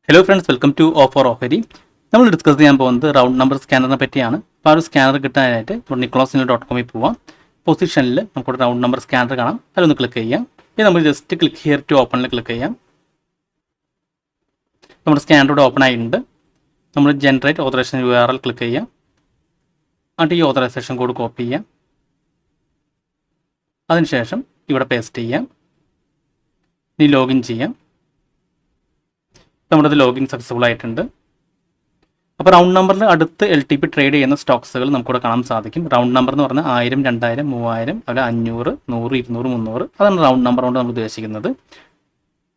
Hello friends, welcome to offer ഓഫരി. നമ്മൾ discuss ചെയ്യാൻ പോകുന്നത് റൗണ്ട് നമ്പർ സ്കാനറിനെ പറ്റിയാണ്. അപ്പോൾ ആ ഒരു സ്കാനർ കിട്ടാനായിട്ട് nicholas.com പോവാം. പൊസിഷനിൽ നമുക്കൊരു റൗണ്ട് നമ്പർ സ്കാനർ കാണാം, അതിലൊന്ന് ക്ലിക്ക് ചെയ്യാം. ഇത് നമ്മൾ ജസ്റ്റ് ക്ലിക്ക് ഹിയർ ടു ഓപ്പണിൽ ക്ലിക്ക് ചെയ്യാം. നമ്മുടെ സ്കാനർ ഇവിടെ ഓപ്പൺ ആയിട്ടുണ്ട്. നമ്മൾ ജനറേറ്റ് ഓതറൈസേഷൻ URL ക്ലിക്ക് ചെയ്യാം. എന്നിട്ട് ഈ ഓതറൈസേഷൻ കോഡ് കോപ്പി ചെയ്യാം. അതിനുശേഷം ഇവിടെ പേസ്റ്റ് ചെയ്യാം. ഇനി ലോഗിൻ ചെയ്യാം. നമ്മുടെ ഇത് ലോഗിൻ സക്സസ്ഫുൾ ആയിട്ടുണ്ട്. അപ്പോൾ റൗണ്ട് നമ്പറിൽ അടുത്ത് LTP ട്രേഡ് ചെയ്യുന്ന സ്റ്റോക്സുകൾ നമുക്കിവിടെ കാണാൻ സാധിക്കും. റൗണ്ട് നമ്പർ എന്ന് പറഞ്ഞാൽ 1000, 2000, 3000, അതുപോലെ 500, 100, 200, 300 അതാണ് റൗണ്ട് നമ്പർ കൊണ്ട് നമ്മൾ ഉദ്ദേശിക്കുന്നത്.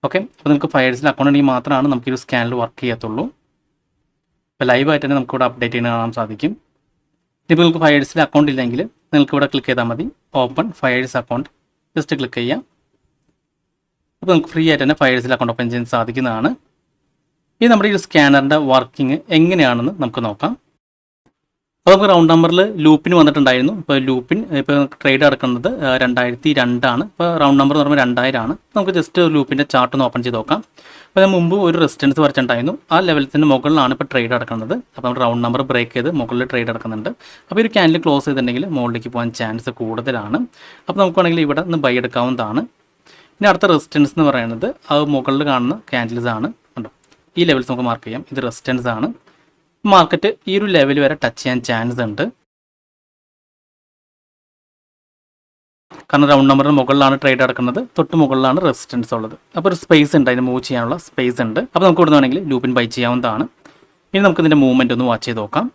ഓക്കെ, അപ്പോൾ നിങ്ങൾക്ക് ഫയർസിൽ അക്കൗണ്ട് ഉണ്ടെങ്കിൽ മാത്രമാണ് നമുക്ക് ഈ ഒരു സ്കാനിൽ വർക്ക് ചെയ്യത്തുള്ളൂ. ഇപ്പോൾ ലൈവായിട്ട് തന്നെ നമുക്കിവിടെ അപ്ഡേറ്റ് ചെയ്യുന്ന കാണാൻ സാധിക്കും. ഇപ്പോൾ നിങ്ങൾക്ക് ഫയർസിൽ അക്കൗണ്ട് ഇല്ലെങ്കിൽ നിങ്ങൾക്ക് ഇവിടെ ക്ലിക്ക് ചെയ്താൽ മതി. Open fires account just click ചെയ്യാം. അപ്പോൾ നമുക്ക് ഫ്രീ ആയിട്ട് തന്നെ ഫയർസിൽ അക്കൗണ്ട് ഓപ്പൺ ചെയ്യാൻ സാധിക്കുന്നതാണ്. ഇത് നമ്മുടെ ഈ സ്കാനറിൻ്റെ വർക്കിംഗ് എങ്ങനെയാണെന്ന് നമുക്ക് നോക്കാം. അപ്പോൾ നമുക്ക് റൗണ്ട് നമ്പറിൽ ലൂപ്പിന് വന്നിട്ടുണ്ടായിരുന്നു. ഇപ്പോൾ ഇപ്പോൾ ട്രേഡ് നടക്കുന്നത് 2002 ആണ്. ഇപ്പോൾ റൗണ്ട് നമ്പർ എന്ന് പറയുമ്പോൾ 2000 ആണ്. നമുക്ക് ജസ്റ്റ് ലൂപ്പിൻ്റെ ചാർട്ട് ഒന്ന് ഓപ്പൺ ചെയ്ത് നോക്കാം. അപ്പോൾ ഞാൻ മുമ്പ് ഒരു റെസിസ്റ്റൻസ് വരച്ചിട്ടുണ്ടായിരുന്നു. ആ ലെവലത്തിൻ്റെ മുകളിലാണ് ഇപ്പോൾ ട്രേഡ് നടക്കുന്നത്. അപ്പോൾ നമ്മൾ റൗണ്ട് നമ്പർ ബ്രേക്ക് ചെയ്ത് മുകളിൽ ട്രേഡ് നടക്കുന്നുണ്ട്. അപ്പോൾ ഒരു ക്യാൻഡിൽ ക്ലോസ് ചെയ്തിട്ടുണ്ടെങ്കിൽ മുകളിലേക്ക് പോകാൻ ചാൻസ് കൂടുതലാണ്. അപ്പോൾ നമുക്ക് വേണമെങ്കിൽ ഇവിടെ നിന്ന് ബൈ എടുക്കാവുന്നതാണ്. ഇനി അടുത്ത റെസിസ്റ്റൻസ് എന്ന് പറയുന്നത് അത് മുകളിൽ കാണുന്ന ക്യാൻഡിൽസ് ആണ്. ഈ ലെവൽസ് നമുക്ക് മാർക്ക് ചെയ്യാം. ഇത് റെസിസ്റ്റൻസ് ആണ്. മാർക്കറ്റ് ഈ ഒരു ലെവൽ വരെ ടച്ച് ചെയ്യാൻ ചാൻസ് ഉണ്ട്. കാരണം റൗണ്ട് നമ്പറിന് മുകളിലാണ് ട്രേഡ് നടക്കുന്നത്, തൊട്ട് മുകളിലാണ് റെസിസ്റ്റൻസ് ഉള്ളത്. അപ്പോൾ ഒരു സ്പേസ് ഉണ്ട്, അതിന് മൂവ് ചെയ്യാനുള്ള സ്പേസ് ഉണ്ട്. അപ്പോൾ നമുക്ക് ഇവിടെ വേണമെങ്കിൽ ലൂപ്പിൻ ബൈ ചെയ്യാവുന്നതാണ്. ഇനി നമുക്ക് ഇതിൻ്റെ മൂവ്മെൻറ്റ് ഒന്ന് വാച്ച് ചെയ്ത് നോക്കാം.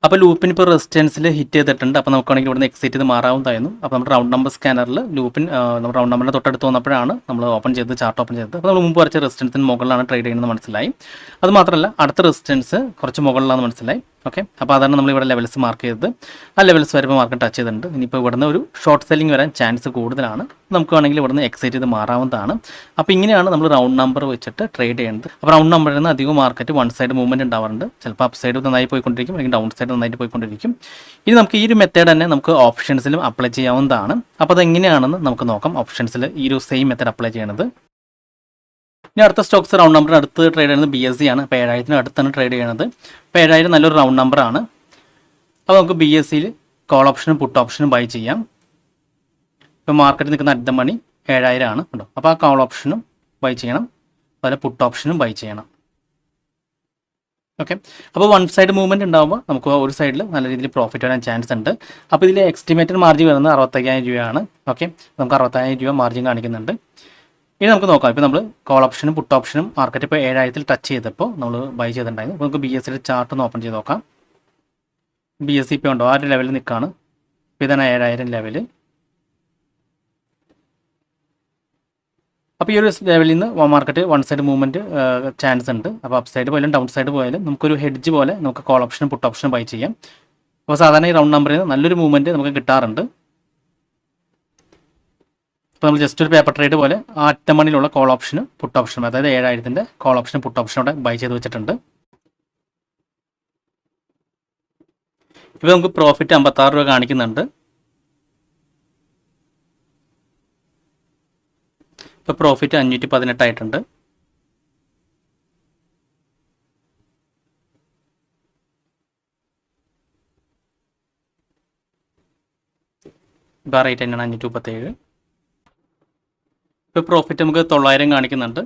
അപ്പോൾ ലൂപ്പിന് ഇപ്പോൾ റെസിസ്റ്റൻസിൽ ഹിറ്റ് ചെയ്തിട്ടുണ്ട്. അപ്പോൾ നമുക്കാണെങ്കിൽ ഇവിടുന്ന് എക്സിറ്റ് ചെയ്ത് മാറാവുന്നതായിരുന്നു. അപ്പോൾ നമ്മുടെ റൗണ്ട് നമ്പർ സ്കാനറിൽ ലൂപ്പിൻ നമ്മൾ റൗണ്ട് നമ്പറിൻ്റെ തൊട്ടടുത്ത് വന്നപ്പോഴാണ് നമ്മൾ ഓപ്പൺ ചെയ്ത് ചാർട്ട് ഓപ്പൺ ചെയ്തത്. അപ്പോൾ നമ്മൾ മുമ്പ് വരച്ച റെസിസ്റ്റൻസിന് മുകളിലാണ് ട്രേഡ് ചെയ്യുന്നത് മനസ്സിലായി. അത് മാത്രമല്ല അടുത്ത റെസിസ്റ്റൻസ് കുറച്ച് മുകളിലാണെന്ന് മനസ്സിലായി. ഓക്കെ, അപ്പോൾ അതാണ് നമ്മൾ ഇവിടെ ലെവൽസ് മാർക്ക് ചെയ്തത്. ആ ലെവൽസ് വരുമ്പോൾ മാർക്കറ്റ് ടച്ച് ചെയ്തിട്ടുണ്ട്. ഇനിയിപ്പോൾ ഇവിടുന്ന് ഒരു ഷോർട്ട് സെല്ലിംഗ് വരാൻ ചാൻസ് കൂടുതലാണ്. നമുക്ക് വേണമെങ്കിൽ ഇവിടുന്ന് എക്സിറ്റ് ചെയ്ത് മാറാവുന്നതാണ്. അപ്പോൾ ഇങ്ങനെയാണ് നമ്മൾ റൗണ്ട് നമ്പർ വെച്ചിട്ട് ട്രേഡ് ചെയ്യുന്നത്. അപ്പോൾ റൗണ്ട് നമ്പറിൽ നിന്ന് അധികം മാർക്കറ്റ് വൺ സൈഡ് മൂവ്മെൻറ്റ് ഉണ്ടാവാറുണ്ട്. ചിലപ്പോൾ അപ്പ് സൈഡ് നന്നായി പോയിക്കൊണ്ടിരിക്കും, അല്ലെങ്കിൽ ഡൗൺ സൈഡ് നന്നായിട്ട് പോയിക്കൊണ്ടിരിക്കും. ഇനി നമുക്ക് ഈ ഒരു മെത്തേഡ് തന്നെ നമുക്ക് ഓപ്ഷൻസിലും അപ്ലൈ ചെയ്യാവുന്നതാണ്. അപ്പോൾ അതെങ്ങനെയാണെന്ന് നമുക്ക് നോക്കാം. ഓപ്ഷൻസിൽ ഈ ഒരു സെയിം മെത്തേഡ് അപ്ലൈ ചെയ്യണത്. ഇനി അടുത്ത സ്റ്റോക്സ് റൗണ്ട് നമ്പറിന് അടുത്ത് ട്രേഡ് ചെയ്യുന്നത് BSE ആണ്. അപ്പോൾ 7000 അടുത്താണ് ട്രേഡ് ചെയ്യുന്നത്. അപ്പോൾ 7000 നല്ലൊരു റൗണ്ട് നമ്പറാണ്. അപ്പോൾ നമുക്ക് BSEയിൽ കോൾ ഓപ്ഷനും പുട്ട് ഓപ്ഷനും ബൈ ചെയ്യാം. ഇപ്പോൾ മാർക്കറ്റിൽ നിൽക്കുന്ന അറ്റ് ദ മണി 7000 ആണ് കേട്ടോ. അപ്പോൾ ആ കോൾ ഓപ്ഷനും ബൈ ചെയ്യണം, അതുപോലെ പുട്ട് ഓപ്ഷനും ബൈ ചെയ്യണം. ഓക്കെ, അപ്പോൾ വൺ സൈഡ് മൂവ്മെൻറ്റ് ഉണ്ടാകുമ്പോൾ നമുക്ക് ഒരു സൈഡിൽ നല്ല രീതിയിൽ പ്രോഫിറ്റ് വരാൻ ചാൻസ് ഉണ്ട്. അപ്പോൾ ഇതിൽ എസ്റ്റിമേറ്റഡ് മാർജിൻ വരുന്നത് 65000 രൂപയാണ്. ഓക്കെ, നമുക്ക് 65000 രൂപ മാർജിൻ കാണിക്കുന്നുണ്ട്. ഇനി നമുക്ക് നോക്കാം. ഇപ്പോൾ നമ്മൾ കോൾ ഓപ്ഷനും പുട്ട് ഓപ്ഷനും മാർക്കറ്റ് ഇപ്പോൾ 7000 ടച്ച് ചെയ്തപ്പോൾ നമ്മൾ ബൈ ചെയ്തിട്ടുണ്ടായിരുന്നു. അപ്പോൾ നമുക്ക് BSEയുടെ ചാർട്ട് ഒന്ന് ഓപ്പൺ ചെയ്ത് നോക്കാം. BSE ഇപ്പോൾ ഉണ്ടോ ആ ഒരു ലെവലിൽ നിൽക്കുകയാണ്. ഇപ്പോൾ ഇതാണ് 7000 ലെവൽ. അപ്പോൾ ഈ ഒരു ലെവലിൽ നിന്ന് market one side movement chance ഉണ്ട്. അപ്പോൾ അപ്പ് സൈഡ് പോയാലും ഡൗൺ സൈഡ് പോയാലും നമുക്കൊരു ഹെഡ്ജ് പോലെ നമുക്ക് കോൾ ഓപ്ഷനും പുട്ട് ഓപ്ഷനും ബൈ ചെയ്യാം. അപ്പോൾ സാധാരണ ഈ റൗണ്ട് നമ്പറിൽ നിന്ന് നല്ലൊരു മൂവ്മെൻറ്റ് നമുക്ക് കിട്ടാറുണ്ട്. അപ്പോൾ നമ്മൾ ജസ്റ്റ് ഒരു പേപ്പർ ട്രേഡ് പോലെ അറ്റമണിയിലുള്ള കോൾ ഓപ്ഷനും പുട്ട് ഓപ്ഷനും, അതായത് 7000ൻ്റെ കോൾ ഓപ്ഷനും പുട്ട് ഓപ്ഷനോടെ ബൈ ചെയ്ത് വെച്ചിട്ടുണ്ട്. ഇപ്പോൾ നമുക്ക് പ്രോഫിറ്റ് 56 രൂപ കാണിക്കുന്നുണ്ട്. ഇപ്പോൾ പ്രോഫിറ്റ് 518 ആയിട്ടുണ്ട്. ഇപ്പോൾ റേറ്റ് തന്നെയാണ് 537. ഇപ്പോൾ പ്രോഫിറ്റ് നമുക്ക് 900 കാണിക്കുന്നുണ്ട്.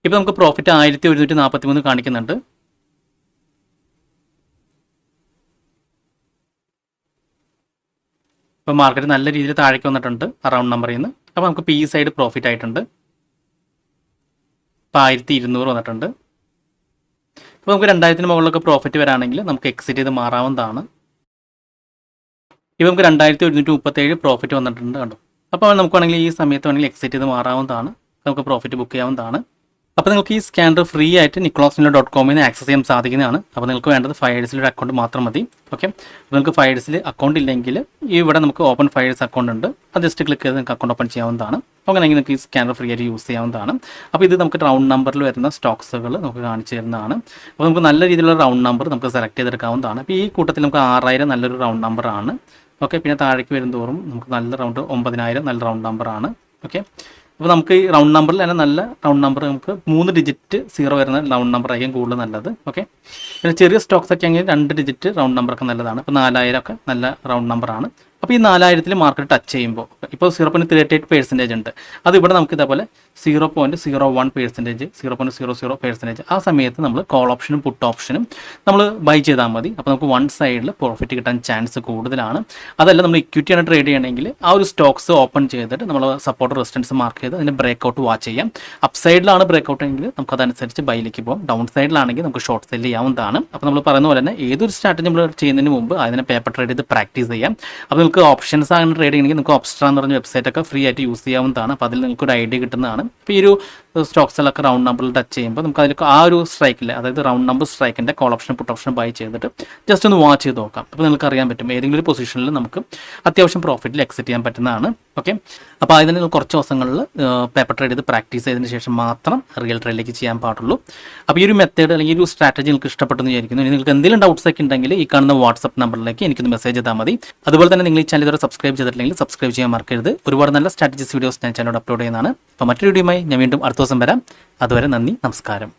ഇപ്പോൾ നമുക്ക് പ്രോഫിറ്റ് 1143 കാണിക്കുന്നുണ്ട്. ഇപ്പോൾ മാർക്കറ്റ് നല്ല രീതിയിൽ താഴേക്ക് വന്നിട്ടുണ്ട് റൗണ്ട് നമ്പറിൽ നിന്ന്. അപ്പോൾ നമുക്ക് ഈ സൈഡ് പ്രോഫിറ്റ് ആയിട്ടുണ്ട്. ഇപ്പോൾ 1200 വന്നിട്ടുണ്ട്. ഇപ്പോൾ നമുക്ക് 2000 മുകളിലൊക്കെ പ്രോഫിറ്റ് വരാണെങ്കിൽ നമുക്ക് എക്സിറ്റ് ചെയ്ത് മാറാവുന്നതാണ്. ഇപ്പോൾ നമുക്ക് 2137 പ്രോഫിറ്റ് വന്നിട്ടുണ്ട് കണ്ടോ. അപ്പോൾ നമുക്ക് വേണമെങ്കിൽ ഈ സമയത്ത് വേണമെങ്കിൽ എക്സിറ്റ് ചെയ്ത് മാറാവുന്നതാണ്. നമുക്ക് പ്രോഫിറ്റ് ബുക്ക് ചെയ്യാവുന്നതാണ്. അപ്പോൾ നിങ്ങൾക്ക് ഈ സ്കാനർ ഫ്രീ ആയിട്ട് nicholas.com ആക്സസ് ചെയ്യാൻ സാധിക്കുന്നതാണ്. അപ്പോൾ നിങ്ങൾക്ക് വേണ്ടത് ഫയർസിൽ ഒരു അക്കൗണ്ട് മാത്രം മതി. ഓക്കെ, അപ്പോൾ നിങ്ങൾക്ക് ഫയർസിൽ അക്കൗണ്ട് ഇല്ലെങ്കിൽ ഇവിടെ നമുക്ക് ഓപ്പൺ ഫയർസ് അക്കൗണ്ട് ഉണ്ട്. അത് ജസ്റ്റ് ക്ലിക്ക് ചെയ്ത് നിങ്ങൾക്ക് അക്കൗണ്ട് ഓപ്പൺ ചെയ്യാവുന്നതാണ്. അങ്ങനെയെങ്കിൽ നിങ്ങൾക്ക് ഈ സ്കാനർ ഫ്രീ ആയിട്ട് യൂസ് ചെയ്യാവുന്നതാണ്. അപ്പോൾ ഇത് നമുക്ക് റൗണ്ട് നമ്പറിൽ വരുന്ന സ്റ്റോക്സുകൾ നമുക്ക് കാണിച്ചു തരുന്നതാണ്. അപ്പോൾ നമുക്ക് നല്ല രീതിയിലുള്ള റൗണ്ട് നമ്പർ നമുക്ക് സെലക്ട് ചെയ്തെടുക്കാവുന്നതാണ്. അപ്പോൾ ഈ കൂട്ടത്തിൽ നമുക്ക് 6000 നല്ലൊരു റൗണ്ട് നമ്പറാണ്. ഓക്കെ, പിന്നെ താഴേക്ക് വരുന്തോറും നമുക്ക് നല്ല റൗണ്ട് 9000 നല്ല റൗണ്ട് നമ്പറാണ്. ഓക്കെ, അപ്പോൾ നമുക്ക് ഈ റൗണ്ട് നമ്പറിൽ തന്നെ നല്ല റൗണ്ട് നമ്പർ നമുക്ക് 3 ഡിജിറ്റ് 0 വരുന്ന റൗണ്ട് നമ്പർ ആയിരിക്കും കൂടുതൽ നല്ലത്. ഓക്കെ, പിന്നെ ചെറിയ സ്റ്റോക്സ് ഒക്കെ ആണെങ്കിൽ 2 ഡിജിറ്റ് റൗണ്ട് നമ്പറൊക്കെ നല്ലതാണ്. ഇപ്പോൾ 4000 ഒക്കെ നല്ല റൗണ്ട് നമ്പറാണ്. അപ്പോൾ ഈ 4000 മാർക്കറ്റ് ടച്ച് ചെയ്യുമ്പോൾ ഇപ്പോൾ 0.38% ഉണ്ട്. അത് ഇവിടെ നമുക്ക് ഇതേപോലെ 0.01%, 0.00% ആ സമയത്ത് നമ്മൾ കോൾ ഓപ്ഷനും പുട്ട് ഓപ്ഷനും നമ്മൾ ബൈ ചെയ്താൽ മതി. അപ്പോൾ നമുക്ക് വൺ സൈഡിൽ പ്രോഫിറ്റ് കിട്ടാൻ ചാൻസ് കൂടുതലാണ്. അതല്ല നമ്മൾ ഇക്വിറ്റിയാണ് ട്രേഡ് ചെയ്യണമെങ്കിൽ ആ ഒരു സ്റ്റോക്സ് ഓപ്പൺ ചെയ്തിട്ട് നമ്മൾ സപ്പോർട്ട് റെസിസ്റ്റൻസ് മാർക്ക് ചെയ്ത് അതിന് ബ്രേക്ക്ഔട്ട് വാച്ച് ചെയ്യാം. അപ്പ് സൈഡിലാണ് ബ്രേക്ക്ഔട്ട് എങ്കിൽ നമുക്ക് അതനുസരിച്ച് ബൈയിലേക്ക് പോകും. ഡൗൺ സൈഡിലാണെങ്കിൽ നമുക്ക് ഷോർട്ട് സെല് ചെയ്യാവുന്നതാണ്. അപ്പോൾ നമ്മൾ പറയുന്ന പോലെ തന്നെ ഏതൊരു സ്ട്രാറ്റജി നമ്മൾ ചെയ്യുന്നതിന് മുമ്പ് അതിനെ പേപ്പർ ട്രേഡ് ചെയ്ത് പ്രാക്ടീസ് ചെയ്യാം. അപ്പോൾ നിങ്ങൾക്ക് ഓപ്ഷൻസ് ആണ് ട്രേഡ് ചെയ്യണമെങ്കിൽ നിങ്ങൾക്ക് ഒബ്സ്ട്രാ എന്ന് പറഞ്ഞ വെബ്സൈറ്റ് ഒക്കെ ഫ്രീ ആയിട്ട് യൂസ് ചെയ്യാവുന്നതാണ്. അപ്പോൾ അതിൽ നിങ്ങൾക്ക് ഒരു ഐഡിയ കിട്ടുന്നതാണ്. അപ്പോൾ ഈ ഒരു സ്റ്റോക്സിലൊക്കെ റൗണ്ട് നമ്പറിൽ ടച്ച് ചെയ്യുമ്പോൾ നമുക്ക് അതിൽ ആ ഒരു സ്ട്രൈക്കിൽ, അതായത് റൗണ്ട് നമ്പർ സ്ട്രൈക്കിൻ്റെ call option put option buy ചെയ്തിട്ട് ജസ്റ്റ് ഒന്ന് വാച്ച് ചെയ്ത് നോക്കാം. അപ്പോൾ നിങ്ങൾക്ക് അറിയാൻ പറ്റും ഏതെങ്കിലും ഒരു പൊസിഷനിൽ നമുക്ക് അത്യാവശ്യം പ്രോഫിറ്റിൽ എക്സിറ്റ് ചെയ്യാൻ പറ്റുന്നതാണ്. ഓക്കെ, അപ്പോൾ അതിന് നിങ്ങൾ കുറച്ച് ദിവസങ്ങളിൽ പേപ്പർ ട്രേഡ് ചെയ്ത് പ്രാക്ടീസ് ചെയ്തതിന് ശേഷം മാത്രം റിയൽ ട്രേഡിലേക്ക് ചെയ്യാൻ പാടുള്ളൂ. അപ്പോൾ ഈ ഒരു മെത്തേഡ് അല്ലെങ്കിൽ ഈ ഒരു സ്ട്രാറ്റജി നിങ്ങൾക്ക് ഇഷ്ടപ്പെട്ടെന്ന് വിചാരിക്കുന്നു. നിങ്ങൾക്ക് എന്തെങ്കിലും ഡൗട്ട്സ് ഒക്കെ ഉണ്ടെങ്കിൽ ഈ കാണുന്ന വാട്സ്ആപ്പ് നമ്പറിലേക്ക് എനിക്കൊന്ന് മെസ്സേജ് ചെയ്താൽ മതി. അതുപോലെ തന്നെ നിങ്ങൾ ഈ ചാനൽ ഇതുവരെ സബ്സ്ക്രൈബ് ചെയ്തിട്ടില്ലെങ്കിൽ സബ്സ്ക്രൈബ് ചെയ്യാൻ മറക്കരുത്. ഒരുപാട് നല്ല സ്ട്രാറ്റജിസ് വീഡിയോസ് ഞാൻ ചാനലോട് അപ്ലോഡ് ചെയ്യുന്നതാണ്. അപ്പോൾ മറ്റൊരു വീഡിയോയുമായി ഞാൻ വീണ്ടും അടുത്ത ദിവസം വരാം. അതുവരെ നന്ദി, നമസ്കാരം.